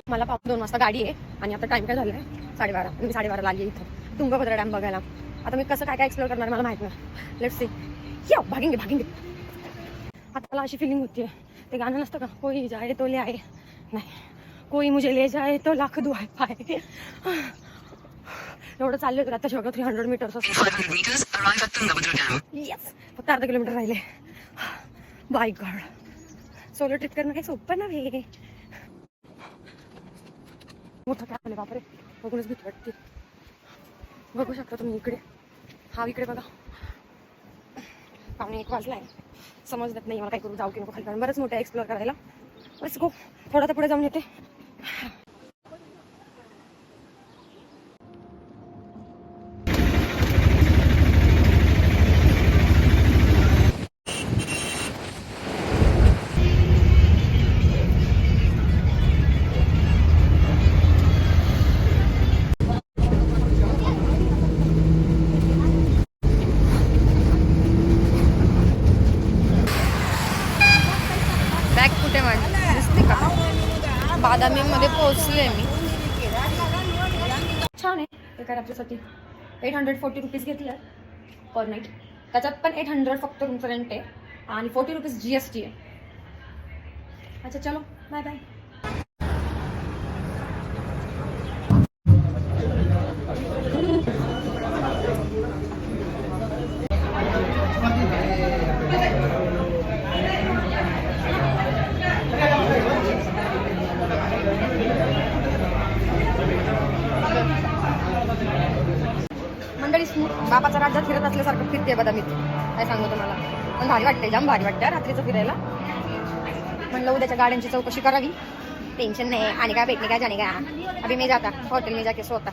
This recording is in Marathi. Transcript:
मला 2 वाजता गाडी आहे आणि आता टाइम काय झालाय 12:30. मी 12:30ला आली इथं तुंगभद्रा डॅम बघायला. आता मी कसं काय काय एक्सप्लोर करणार मला माहित नाही. Let's see. यो भागेंगे. आता मला अशी फिलिंग होतीये ते गाणं नसतं का, कोई जाए तो ले आए, नाही कोई मुझे ले जाए तो लाख दुआएं पाए. एवढं चालले तर आता शेवट 300 मीटर्स येस, फक्त अर्धा किलोमीटर राहिले. बाय गॉड, सोलो ट्रिप करणं काही सोपं नव्हे. मोठा काय आले बापरे, बघूनच भीती वाटते. बघू शकता तुम्ही इकडे, हा इकडे बघा 1:15 वाजलाय. समजत नाही मला काय करू, जाऊ की नको खाली, कारण बरंच मोठं एक्सप्लोर करायला. बस गो, थोडा तर पुढे जाऊन येते. बॅग कुठे माझी दिसते का? बादामी मध्ये पोहोचले मी. छान आहे. एका रात्रीसाठी 840 रुपीज घेतलं पर नाईट. त्याच्यात पण 800 फक्त रूमचं रेंट आहे आणि 40 रुपीज GST आहे. अच्छा चलो बाय बाय. मंडळी बापाच्या राज्यात फिरत असल्यासारखं फिरते बदामीत. काय सांगू तुम्हाला, पण भारी वाटते, जाम भारी वाटतं रात्रीचं फिरायला. म्हणलं उद्याच्या गाड्यांची चौकशी करावी. टेन्शन नाही, आणि काय भेटणे काय जाणे का. अभी मी जाता हॉटेल में जाके सोता.